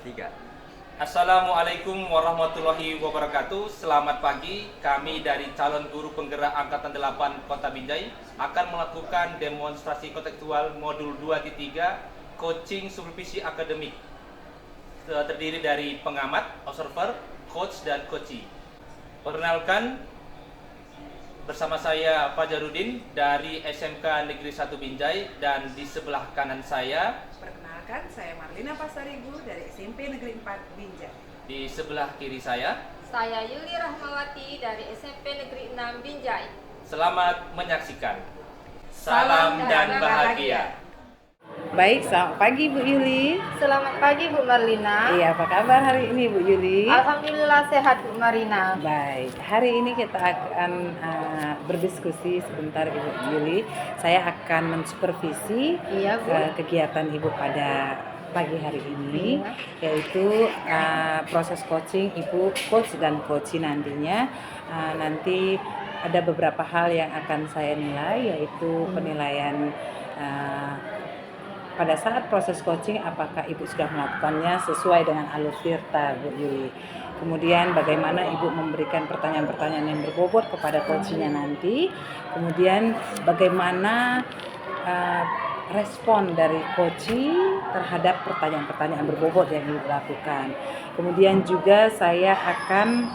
Tiga. Assalamualaikum warahmatullahi wabarakatuh. Selamat pagi. Kami dari calon guru penggerak Angkatan 8 Kota Binjai akan melakukan demonstrasi kontekstual modul 2.3 coaching supervisi akademik. Terdiri dari pengamat, observer, coach, dan coachee. Perkenalkan, bersama saya Fajarudin dari SMK Negeri 1 Binjai, dan di sebelah kanan saya, perkenalkan, saya Marlina Pasaribu dari SMP Negeri 4 Binjai. di sebelah kiri saya. Saya Yuli Rahmawati dari SMP Negeri 6 Binjai. Selamat menyaksikan. Salam dan bahagia. Baik, selamat pagi Bu Yuli. Selamat pagi Bu Marlina. Iya, apa kabar hari ini Bu Yuli? Alhamdulillah sehat Bu Marlina. Baik, hari ini kita akan berdiskusi sebentar Ibu Yuli. Saya akan mensupervisi Iya, Bu. kegiatan Ibu pada pagi hari ini, yaitu proses coaching Ibu coach dan coachee nantinya. Nanti ada beberapa hal yang akan saya nilai, yaitu penilaian pada saat proses coaching, apakah Ibu sudah melakukannya sesuai dengan alur tirta, Bu Yuli. Kemudian bagaimana Ibu memberikan pertanyaan-pertanyaan yang berbobot kepada coachingnya nanti. Kemudian bagaimana respon dari coachee terhadap pertanyaan-pertanyaan berbobot yang Ibu lakukan. Kemudian juga saya akan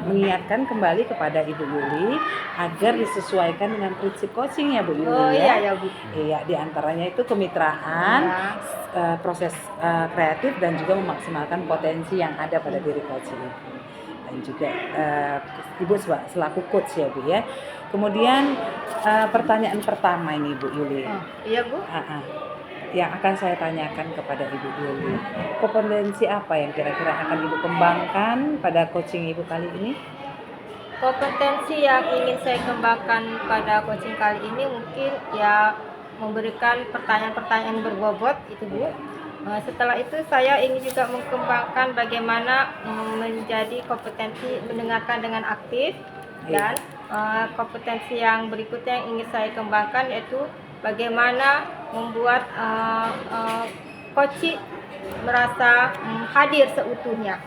mengingatkan kembali kepada Ibu Yuli agar disesuaikan dengan prinsip coaching ya Bu Yuli. Oh ya. iya ya Bu. Iya, diantaranya itu kemitraan, proses kreatif, dan juga memaksimalkan potensi yang ada pada diri coaching itu. Dan juga Ibu selaku coach ya Bu ya. Kemudian pertanyaan pertama ini Bu Yuli. Iya Bu. Yang akan saya tanyakan kepada Ibu Yuli, kompetensi apa yang kira-kira akan Ibu kembangkan pada coaching Ibu kali ini? Kompetensi yang ingin saya kembangkan pada coaching kali ini mungkin ya memberikan pertanyaan-pertanyaan berbobot itu Bu. Setelah itu saya ingin juga mengembangkan bagaimana menjadi kompetensi mendengarkan dengan aktif, dan kompetensi yang berikutnya yang ingin saya kembangkan yaitu bagaimana membuat coachee merasa hadir seutuhnya.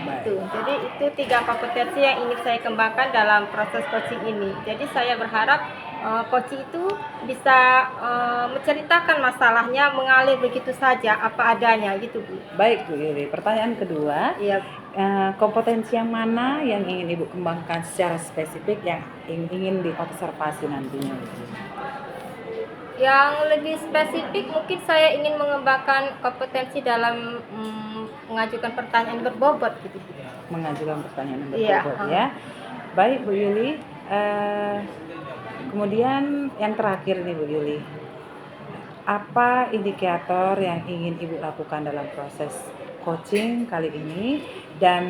Itu. Jadi itu 3 kompetensi yang ingin saya kembangkan dalam proses coaching ini. Jadi saya berharap coachee itu bisa menceritakan masalahnya mengalir begitu saja apa adanya gitu Bu. Baik Bu Yuli, pertanyaan kedua. Iya. Kompetensi yang mana yang ingin Ibu kembangkan secara spesifik yang ingin diobservasi nantinya? Yang lebih spesifik mungkin saya ingin mengembangkan kompetensi dalam mengajukan pertanyaan berbobot gitu. Mengajukan pertanyaan yang Iya, berbobot ya. Baik Bu Yuli. Kemudian yang terakhir nih Bu Yuli, apa indikator yang ingin Ibu lakukan dalam proses coaching kali ini, dan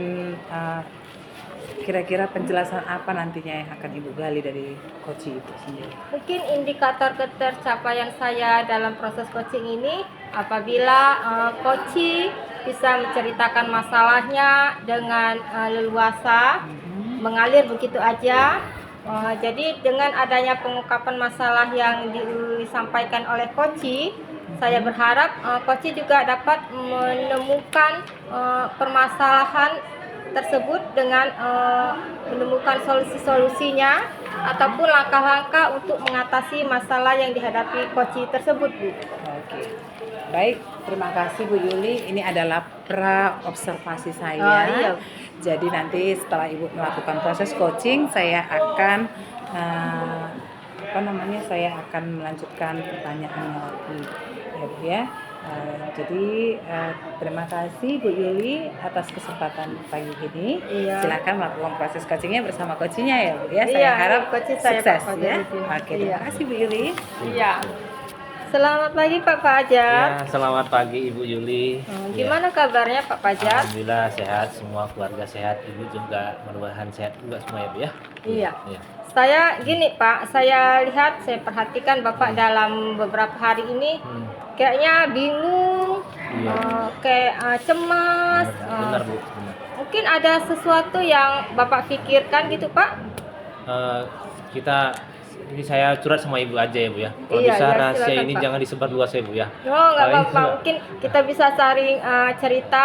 kira-kira penjelasan apa nantinya yang akan Ibu gali dari coaching itu sendiri? Mungkin indikator ketercapaian saya dalam proses coaching ini apabila coachee bisa menceritakan masalahnya dengan leluasa, mengalir begitu aja. Jadi dengan adanya pengungkapan masalah yang disampaikan oleh coachee, saya berharap coachee juga dapat menemukan permasalahan tersebut dengan menemukan solusi-solusinya ataupun langkah-langkah untuk mengatasi masalah yang dihadapi coachee tersebut Bu. Oke. Baik, terima kasih Bu Yuli. Ini adalah pra-observasi saya. Iya. Jadi nanti setelah Ibu melakukan proses coaching, saya akan saya akan melanjutkan pertanyaannya lagi ya Bu ya. Jadi terima kasih Bu Yuli atas kesempatan pagi ini. Iya. Silakan melakukan proses coachingnya bersama coachingnya ya Bu ya. Saya Iya, harap coaching saya, sukses Pak ya. Fajarudin. Oke, terima Iya. kasih Bu Yuli. Iya. Selamat pagi Pak Fajar. Ya, selamat pagi Ibu Yuli. Gimana kabarnya Pak Fajar? Alhamdulillah sehat, semua keluarga sehat, Ibu juga mudah-mudahan sehat juga semua ya Bu ya. Iya. Iya. Saya gini Pak, saya lihat, saya perhatikan Bapak dalam beberapa hari ini kayaknya bingung, Iya. kayak cemas. Benar Bu, benar. Mungkin ada sesuatu yang Bapak pikirkan gitu Pak? Kita ini saya curhat sama ibu aja ya bu ya. Kalau Iya, bisa ya, rahasia silakan, ini Pak. jangan disebar luas ya bu ya. Oh, nggak Oh, apa-apa. iya. Mungkin kita bisa saring cerita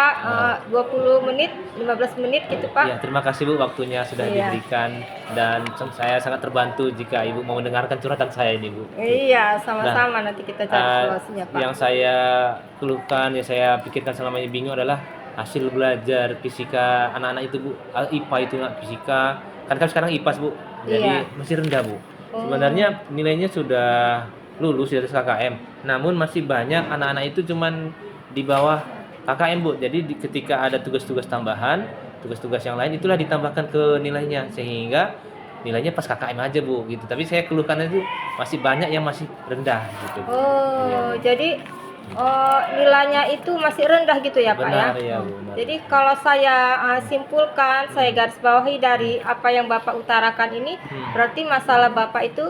20 menit, 15 menit gitu, Pak. Ya, terima kasih bu waktunya sudah Iya. diberikan dan saya sangat terbantu jika ibu mau mendengarkan curhatan saya ini bu. Iya, sama-sama nanti kita cari Eh, solusinya, Pak. yang saya keluhkan, yang saya pikirkan selama ini bingung adalah hasil belajar fisika anak-anak itu bu. IPA itu nggak fisika, kan sekarang IPAS bu, jadi Iya. masih rendah bu. Oh. Sebenarnya nilainya sudah lulus di atas KKM, namun masih banyak anak-anak itu cuman di bawah KKM bu. Jadi ketika ada tugas-tugas tambahan, tugas-tugas yang lain itulah ditambahkan ke nilainya sehingga nilainya pas KKM aja bu gitu. Tapi saya keluhkan itu masih banyak yang masih rendah gitu bu. Oh, Iya. jadi nilainya itu masih rendah gitu ya, Pak ya? Benar ya bu. Benar. Jadi kalau saya simpulkan, saya garis bawahi dari apa yang Bapak utarakan ini, berarti masalah Bapak itu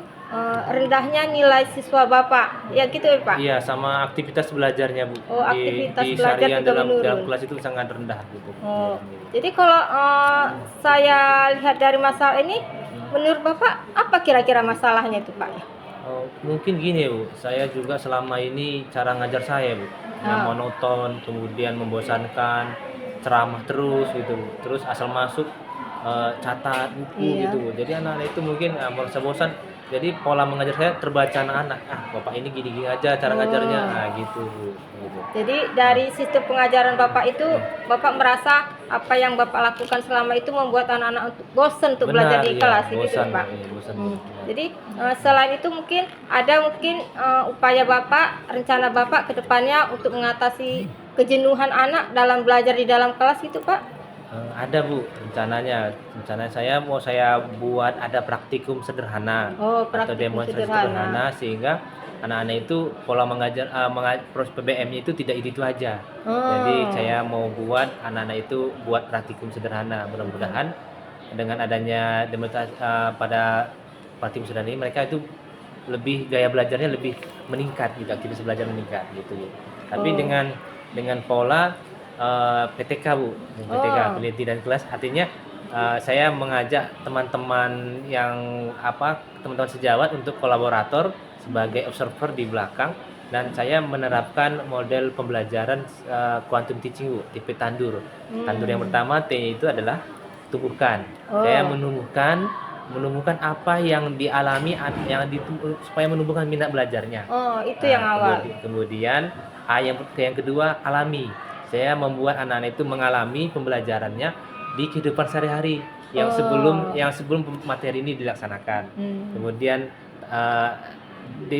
rendahnya nilai siswa Bapak, ya gitu ya Pak? Iya, sama aktivitas belajarnya bu. Oh, aktivitas di belajar seharian juga dalam menurun. kelas itu sangat rendah gitu. Oh, jadi kalau saya lihat dari masalah ini, menurut Bapak apa kira-kira masalahnya itu Pak? Oh, mungkin gini bu, saya juga selama ini cara ngajar saya bu, yang Ah. monoton, kemudian membosankan, ceramah terus gitu bu. Terus asal masuk catat buku Iya. gitu bu. Jadi anak-anak itu mungkin merasa bosan. Jadi pola mengajar saya terbaca anak-anak. Bapak ini gini-gini aja cara ngajarnya, gitu bu. Gitu. Jadi dari sistem pengajaran Bapak itu, Bapak merasa apa yang Bapak lakukan selama itu membuat anak-anak bosan untuk belajar di iya, kelas, gitu bosan, Pak? iya, bosan. Jadi selain itu mungkin ada upaya Bapak, rencana Bapak ke depannya untuk mengatasi kejenuhan anak dalam belajar di dalam kelas gitu Pak? Ada bu rencananya saya mau buat ada praktikum sederhana Oh, atau praktikum demonstrasi sederhana. sederhana sehingga anak-anak itu pola mengajar proses PBM-nya itu tidak itu aja. Jadi saya mau buat anak-anak itu buat praktikum sederhana. Mudah-mudahan dengan adanya demonstrasi pada praktikum sederhana ini mereka itu lebih gaya belajarnya lebih meningkat gitu, aktivitas belajar meningkat gitu bu. Tapi Oh. dengan pola PTK bu, PTK Oh. peneliti dan kelas, artinya saya mengajak teman-teman teman-teman sejawat untuk kolaborator sebagai observer di belakang, dan saya menerapkan model pembelajaran quantum teaching bu, tipe tandur. Tandur yang pertama T itu adalah tumbuhkan. Oh. Saya menumbuhkan apa yang dialami supaya menumbuhkan minat belajarnya. Oh, itu yang awal. Kemudian yang kedua alami. Saya membuat anak-anak itu mengalami pembelajarannya di kehidupan sehari-hari yang sebelum materi ini dilaksanakan. Kemudian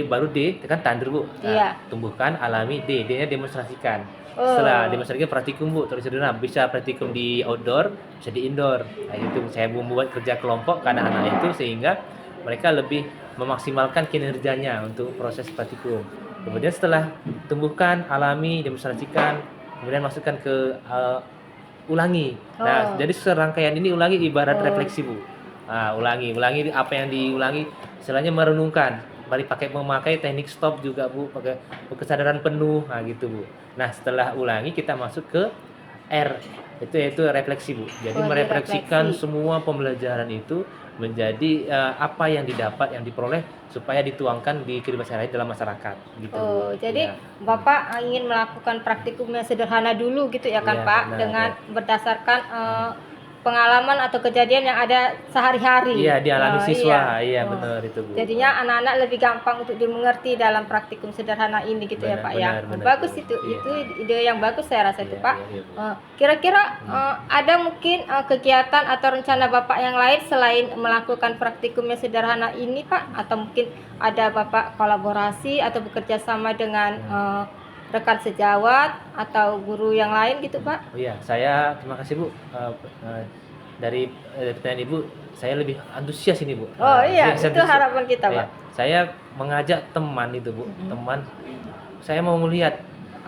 baru D kan tandur bu. Iya. Tumbuhkan, alami, D-nya demonstrasikan. Oh. Setelah demonstrasikan praktikum bu, terus sederhana, bisa praktikum di outdoor, bisa di indoor. Nah, itu saya membuat kerja kelompok ke anak-anak itu sehingga mereka lebih memaksimalkan kinerjanya untuk proses praktikum. Kemudian setelah tumbuhkan, alami, demonstrasikan, kemudian masukkan ke ulangi. Nah, jadi serangkaian ini ulangi ibarat refleksi bu. Nah, ulangi apa yang diulangi, istilahnya merenungkan. Balik memakai teknik stop juga bu, pakai kesadaran penuh, nah gitu bu. Nah setelah ulangi kita masuk ke R, itu refleksi bu. Jadi merefleksikan refleksi. semua pembelajaran itu menjadi apa yang didapat, yang diperoleh supaya dituangkan di kehidupan sehari-hari dalam masyarakat gitu. Oh, jadi Ya. Bapak ingin melakukan praktikum yang sederhana dulu gitu ya kan Iya, Pak, benar, dengan berdasarkan pengalaman atau kejadian yang ada sehari-hari. Iya, dialami Oh, siswa. Iya, Oh. benar itu bu. Jadinya anak-anak lebih gampang untuk dimengerti dalam praktikum sederhana ini gitu ya Benar, Pak ya. benar, Bagus Bu. itu, Iya. itu ide yang bagus saya rasa itu Iya, Pak. iya, iya, Bu. Kira-kira ada mungkin kegiatan atau rencana Bapak yang lain selain melakukan praktikum yang sederhana ini Pak? Atau mungkin ada Bapak kolaborasi atau bekerja sama dengan rekan sejawat atau guru yang lain gitu Pak? Oh iya, saya terima kasih Bu. Dari pertanyaan Ibu, saya lebih antusias ini Bu. Oh iya, saya itu antusias. harapan kita Iya, Pak. saya mengajak teman itu Bu, teman. Saya mau melihat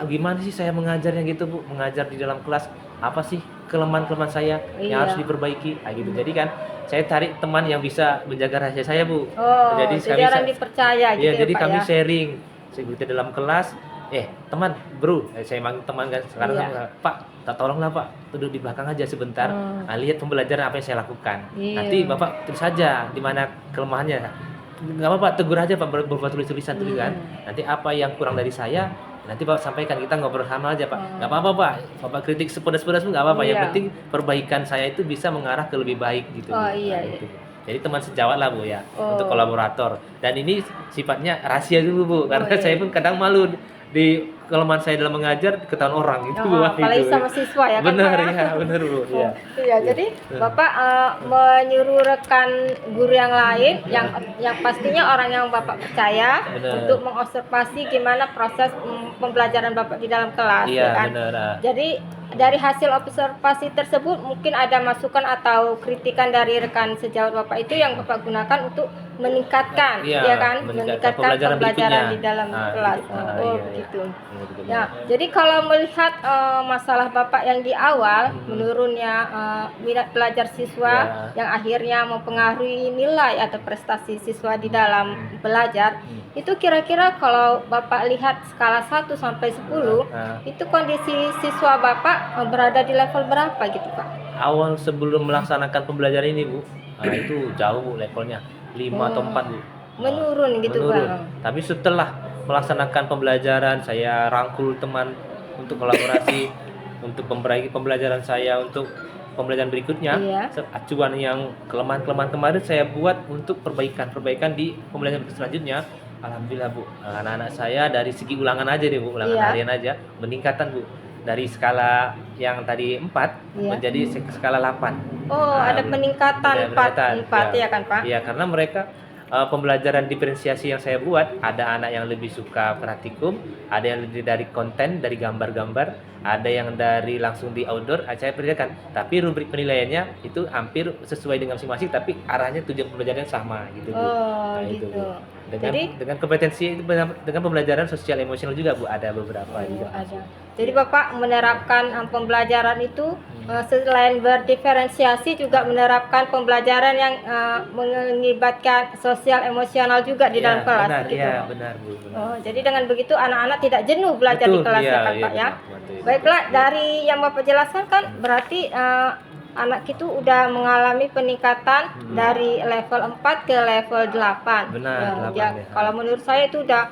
gimana sih saya mengajarnya gitu Bu, mengajar di dalam kelas, apa sih kelemahan-kelemahan saya yang Iya. harus diperbaiki, gitu. Jadi kan saya cari teman yang bisa menjaga rahasia saya Bu. Oh, jadi jadi orang dipercaya gitu Iya, ya jadi Pak kami ya. sharing. Seperti dalam kelas, teman, bro, saya manggil teman kan sekarang Iya. Pak, tolonglah Pak, duduk di belakang aja sebentar. Lihat pembelajaran apa yang saya lakukan. Iya. Nanti Bapak tulis saja di mana kelemahannya. nggak apa-apa, tegur aja Pak, berupa tulisan nanti apa yang kurang dari saya nanti Bapak sampaikan, kita ngobrol sama aja Pak, nggak apa-apa Pak, Bapak kritik sepedas-pedas pun nggak apa-apa, yang Iya. penting perbaikan saya itu bisa mengarah ke lebih baik gitu. Oh, Bu. iya, Nah, iya. gitu. Jadi teman sejawat lah Bu ya, Oh. untuk kolaborator, dan ini sifatnya rahasia dulu Bu, karena iya, saya iya. pun kadang malu di kelemahan saya dalam mengajar ketahuan orang gitu Bu. Oh, apalagi Gitu. sama siswa ya kan Benar Pak ya, benar Bu. Oh, Iya. iya, jadi Bapak menyuruh rekan guru yang lain yang pastinya orang yang Bapak percaya Benar. untuk mengobservasi gimana proses pembelajaran Bapak di dalam kelas Iya, ya kan. benar. Jadi dari hasil observasi tersebut mungkin ada masukan atau kritikan dari rekan sejawat Bapak itu yang Bapak gunakan untuk meningkatkan Iya, ya kan, meningkatkan meningkatkan pembelajaran pembelajaran berikutnya. di dalam kelas. Gitu. Oh, Iya, iya. begitu. Begitu. Ya, jadi kalau melihat masalah Bapak yang di awal, menurunnya minat belajar siswa yang akhirnya mempengaruhi nilai atau prestasi siswa di dalam belajar, itu kira-kira kalau Bapak lihat skala 1 sampai 10, itu kondisi siswa Bapak berada di level berapa gitu, Pak? Awal sebelum melaksanakan pembelajaran ini Bu, itu jauh Bu levelnya, 5 atau 4 Bu. Menurun gitu, Menurun. Pak. Tapi setelah melaksanakan pembelajaran, saya rangkul teman untuk kolaborasi untuk memperbaiki pembelajaran saya untuk pembelajaran berikutnya. Iya. Acuan yang kelemahan-kelemahan kemarin saya buat untuk perbaikan di pembelajaran selanjutnya. Alhamdulillah Bu, anak-anak saya dari segi ulangan aja deh Bu, ulangan Iya. harian aja meningkatan Bu. Dari skala yang tadi 4 Iya. menjadi skala 8. Oh, ada peningkatan Ada peningkatan, 4 ya. ya kan, Pak? Iya, karena mereka pembelajaran diferensiasi yang saya buat, ada anak yang lebih suka praktikum, ada yang lebih dari konten, dari gambar-gambar, ada yang dari langsung di outdoor. Saya perhatikan, tapi rubrik penilaiannya itu hampir sesuai dengan masing-masing, tapi arahnya tujuan pembelajaran sama gitu Bu. Oh, Nah, itu, gitu. Bu. Dengan Jadi dengan kompetensi itu dengan pembelajaran sosial emosional juga Bu, ada beberapa juga. ada. Jadi Bapak menerapkan pembelajaran itu selain berdiferensiasi juga menerapkan pembelajaran yang mengibatkan sosial emosional juga di dalam kelas. Benar, gitu. iya, benar Bu. Benar. Oh, jadi dengan begitu anak-anak tidak jenuh belajar di kelas ya kan Pak ya. Baiklah, dari yang Bapak jelaskan kan berarti anak itu udah mengalami peningkatan dari level 4 ke level 8. Benar, 8 ya. ya. Kalau menurut saya itu udah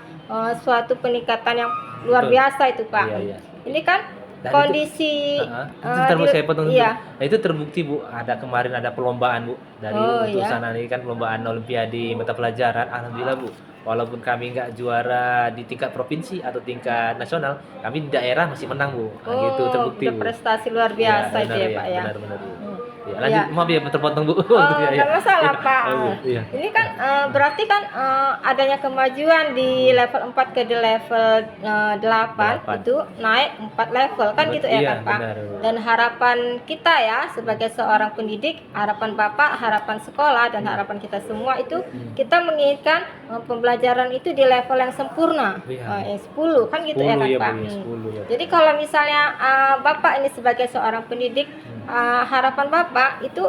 suatu peningkatan yang luar Betul. biasa itu Pak. Iya, iya. Ini kan Dan kondisi Sebentar Bu, saya potong dulu. iya. Nah, itu terbukti Bu, kemarin ada perlombaan Bu dari Oh, untuk iya. sana ini kan perlombaan olimpiade mata pelajaran. Alhamdulillah Bu, walaupun kami nggak juara di tingkat provinsi atau tingkat nasional, kami di daerah masih menang Bu. Nah, gitu terbukti udah Bu. prestasi luar biasa Iya, itu benar, ya Pak ya. Benar Bu. Hmm. Ya, lanjut, Iya. maaf ya terpotong Bu. Oh, Ya, nggak masalah Pak. Bu, iya. Ini kan berarti kan adanya kemajuan di level 4 ke di level 8 8. itu naik 4 level kan gitu ya Iya, kan Pak. benar, Bu. Dan harapan kita ya sebagai seorang pendidik, harapan Bapak, harapan sekolah dan harapan kita semua itu kita menginginkan pembelajaran itu di level yang sempurna. Iya. Yang 10 kan gitu ya 10 kan ya, Bu, Pak. ya, 10 ya. Jadi kalau misalnya Bapak ini sebagai seorang pendidik, harapan Bapak itu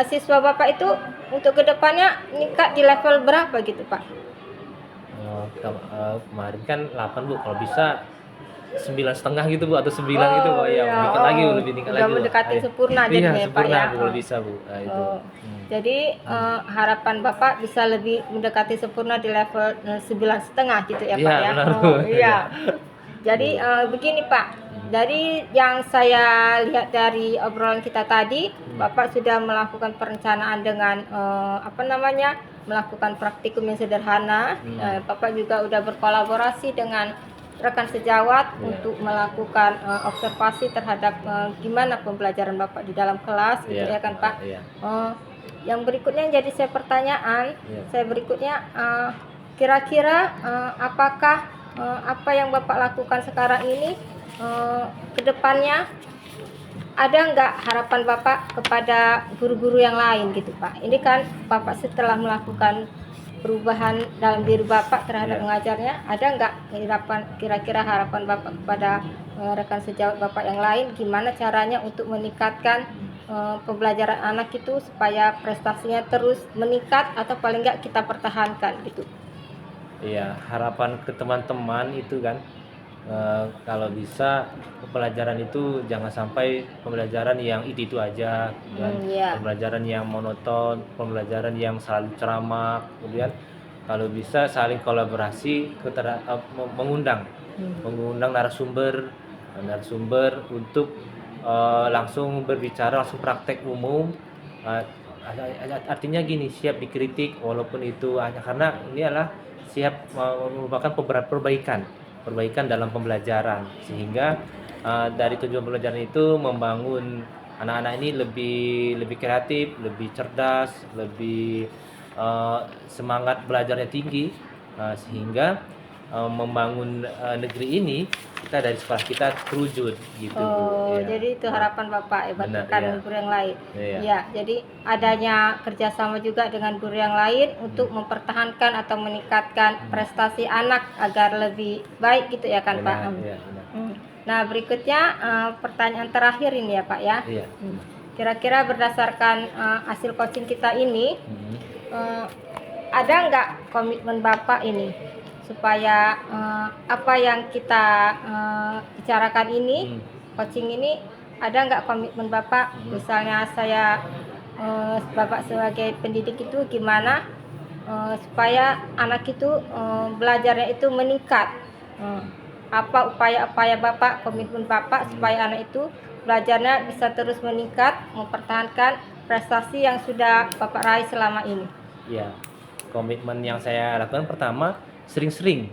siswa Bapak itu untuk kedepannya meningkat di level berapa gitu Pak? Kemarin kan 8 Bu, kalau bisa 9,5 gitu Bu, atau 9 gitu Bu, ya iya. meningkat lagi Bu, lebih tingkat Udah lagi Bu. mendekati Iya. sempurna Iya, jadinya ya Pak sempurna ya. Bu, kalau bisa Bu. Nah, itu. Oh. Jadi harapan Bapak bisa lebih mendekati sempurna di level 9,5 gitu ya Iya, Pak ya. benar, Oh, Bu. iya. Jadi begini Pak, dari yang saya lihat dari obrolan kita tadi, Bapak sudah melakukan perencanaan dengan melakukan praktikum yang sederhana. Bapak juga udah berkolaborasi dengan rekan sejawat untuk melakukan observasi terhadap gimana pembelajaran Bapak di dalam kelas gitu ya kan Pak. Iya. Yang berikutnya yang jadi pertanyaan Iya. saya berikutnya, kira-kira apakah apa yang Bapak lakukan sekarang ini kedepannya ada nggak harapan Bapak kepada guru-guru yang lain gitu Pak? Ini kan Bapak setelah melakukan perubahan dalam diri Bapak terhadap Iya. mengajarnya, ada nggak kira-kira harapan Bapak kepada rekan sejawat Bapak yang lain, gimana caranya untuk meningkatkan pembelajaran anak itu supaya prestasinya terus meningkat atau paling nggak kita pertahankan gitu? Iya, harapan ke teman-teman itu kan kalau bisa pembelajaran itu jangan sampai pembelajaran yang itu aja, kemudian Iya. pembelajaran yang monoton, pembelajaran yang selalu ceramah, kemudian kalau bisa saling kolaborasi, mengundang narasumber untuk langsung berbicara, langsung praktek umum. Eh, Artinya gini, siap dikritik walaupun itu hanya karena ini adalah siap merupakan perbaikan dalam pembelajaran, sehingga dari tujuan pembelajaran itu membangun anak-anak ini lebih kreatif, lebih cerdas, lebih semangat belajarnya tinggi, sehingga membangun negeri ini kita dari sekolah kita terwujud gitu Bu. Oh, Ya. jadi itu harapan Bapak ya, Benar, bahkan iya. guru yang lain. Iya. Iya, jadi adanya kerjasama juga dengan guru yang lain untuk mempertahankan atau meningkatkan prestasi anak agar lebih baik gitu ya kan Pak. Benar, iya, benar. Nah, berikutnya pertanyaan terakhir ini ya Pak ya. Iya. Kira-kira berdasarkan hasil coaching kita ini, ada nggak komitmen Bapak ini supaya apa yang kita bicarakan ini, coaching ini, ada nggak komitmen Bapak? Misalnya Bapak sebagai pendidik itu gimana supaya anak itu belajarnya itu meningkat? Apa upaya-upaya Bapak, komitmen Bapak supaya anak itu belajarnya bisa terus meningkat, mempertahankan prestasi yang sudah Bapak raih selama ini? Ya, komitmen yang saya lakukan pertama sering-sering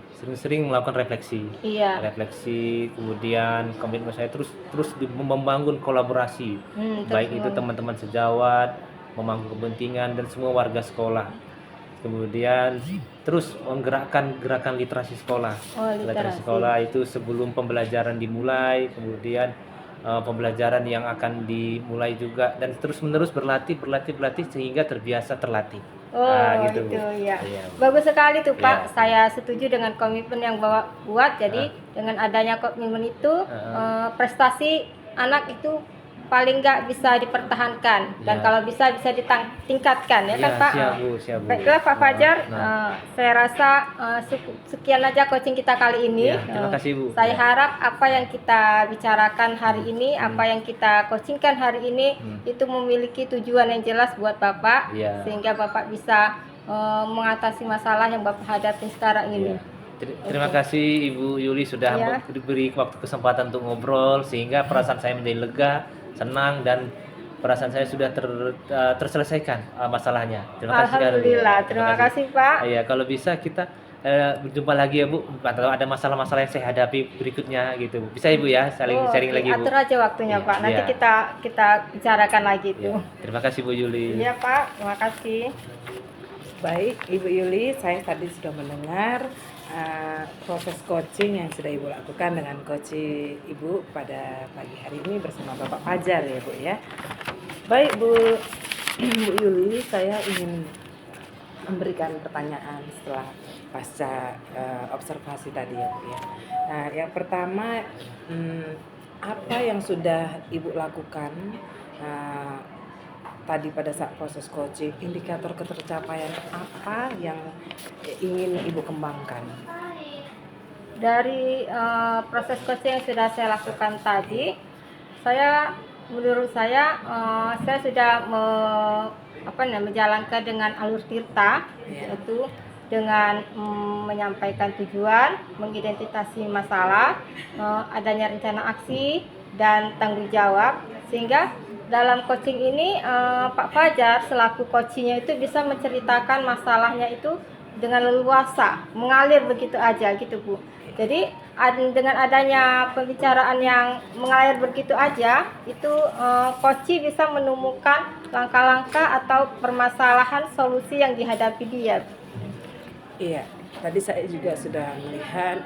melakukan refleksi. Iya. Refleksi, kemudian komitmen saya terus membangun kolaborasi, baik itu teman-teman sejawat, memangku kepentingan dan semua warga sekolah. Kemudian terus menggerakkan gerakan literasi sekolah. Literasi sekolah itu sebelum pembelajaran dimulai, kemudian pembelajaran yang akan dimulai juga, dan terus-menerus berlatih sehingga terbiasa terlatih. Gitu ya. Bagus sekali tuh Pak. Saya setuju dengan komitmen yang Bapak buat. Jadi dengan adanya komitmen itu prestasi anak itu paling nggak bisa dipertahankan, dan kalau bisa ditingkatkan ya kan Pak. Siap, Bu. Baiklah Pak Fajar, saya rasa sekian aja coaching kita kali ini. Terima kasih Bu. Saya harap apa yang kita bicarakan hari ini, apa yang kita coachingkan hari ini itu memiliki tujuan yang jelas buat Bapak, sehingga Bapak bisa mengatasi masalah yang Bapak hadapi sekarang ini. Terima kasih Ibu Yuli sudah diberi waktu kesempatan untuk ngobrol, sehingga perasaan saya menjadi lega, senang, dan perasaan saya sudah terselesaikan masalahnya. Terima kasih. Alhamdulillah, terima kasih Pak. Iya, kalau bisa kita berjumpa lagi ya Bu, atau ada masalah-masalah yang saya hadapi berikutnya gitu. Bisa Ibu ya, saling sharing lagi Bu. Atur aja waktunya Pak, nanti kita bicarakan lagi tuh. Terima kasih Bu Yuli. Iya Pak, terima kasih. Baik Ibu Yuli, saya tadi sudah mendengar proses coaching yang sudah Ibu lakukan dengan coach Ibu pada pagi hari ini bersama Bapak Fajar ya Bu ya. Baik Bu Yuli, saya ingin memberikan pertanyaan setelah pasca observasi tadi ya Bu ya. Nah, yang pertama, apa yang sudah Ibu lakukan tadi pada saat proses coaching, indikator ketercapaian apa yang ingin Ibu kembangkan? Dari proses coaching yang sudah saya lakukan tadi, menurut saya sudah menjalankan dengan alur tirta, yaitu dengan menyampaikan tujuan, mengidentifikasi masalah, adanya rencana aksi dan tanggung jawab, sehingga dalam coaching ini Pak Fajar selaku coachingnya itu bisa menceritakan masalahnya itu dengan leluasa, mengalir begitu aja gitu Bu. Jadi dengan adanya pembicaraan yang mengalir begitu aja, itu coaching bisa menemukan langkah-langkah atau permasalahan solusi yang dihadapi dia. Iya, tadi saya juga sudah melihat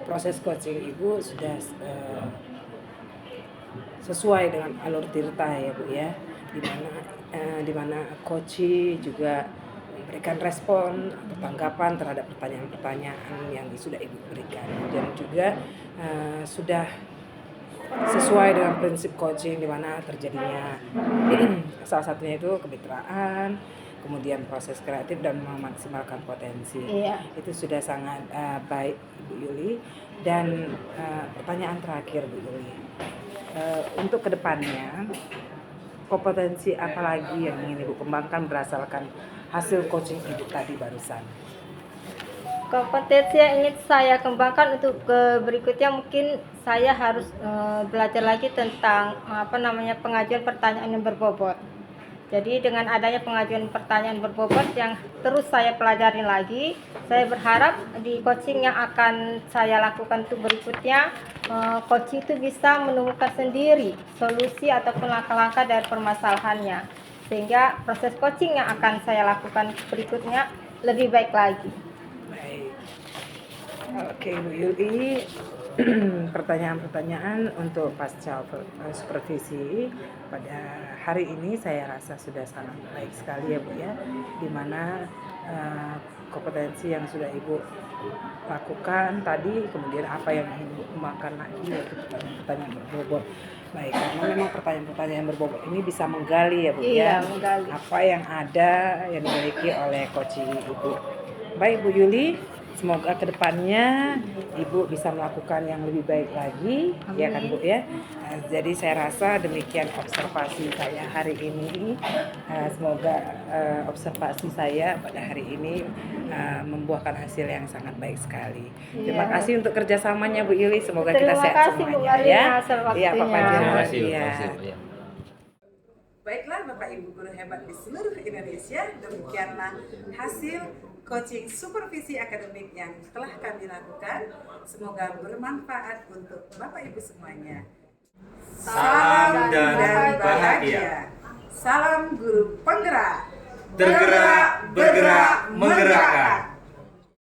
proses coaching Ibu sudah sesuai dengan alur tirta ya Bu ya, di mana coach juga memberikan respon atau tanggapan terhadap pertanyaan-pertanyaan yang sudah Ibu berikan, dan juga sudah sesuai dengan prinsip coaching di mana terjadinya salah satunya itu kemitraan, kemudian proses kreatif dan memaksimalkan potensi. Itu sudah sangat baik Ibu Yuli. Dan pertanyaan terakhir Bu Yuli, untuk kedepannya kompetensi apa lagi yang ingin Ibu kembangkan berdasarkan hasil coaching Ibu tadi barusan? Kompetensi yang ingin saya kembangkan untuk ke berikutnya mungkin saya harus belajar lagi tentang pengajuan pertanyaan yang berbobot. Jadi dengan adanya pengajuan pertanyaan berbobot yang terus saya pelajarin lagi, saya berharap di coaching yang akan saya lakukan untuk berikutnya, coach itu bisa menemukan sendiri solusi ataupun langkah-langkah dari permasalahannya, sehingga proses coaching yang akan saya lakukan berikutnya lebih baik lagi. Baik. Oke Bu Yuli, pertanyaan-pertanyaan untuk pasca supervisi pada hari ini saya rasa sudah sangat baik sekali ya Bu ya, di mana kompetensi yang sudah Ibu lakukan tadi, kemudian apa yang ingin Ibu kembangkan lagi yaitu pertanyaan berbobot. Baik, karena memang pertanyaan berbobot ini bisa menggali ya Bu Iya, ya, menggali. apa yang ada yang dimiliki oleh coaching Ibu. Baik Bu Yuli, semoga kedepannya Ibu bisa melakukan yang lebih baik lagi, ya kan Bu ya. Jadi saya rasa demikian observasi saya hari ini. Semoga observasi saya pada hari ini membuahkan hasil yang sangat baik sekali. Terima Iya. kasih untuk kerjasamanya Bu Yuli. Semoga kita Terima sehat kasih Bu semuanya Marlina ya. atas Iya Pak waktunya. Fajar. Terima kasih. Iya. Ya. Baiklah Bapak Ibu guru hebat di seluruh Indonesia, demikianlah hasil coaching supervisi akademik yang telah kami lakukan. Semoga bermanfaat untuk Bapak Ibu semuanya. Salam dan bahagia. Salam guru penggerak. Tergerak, bergerak, menggerakkan.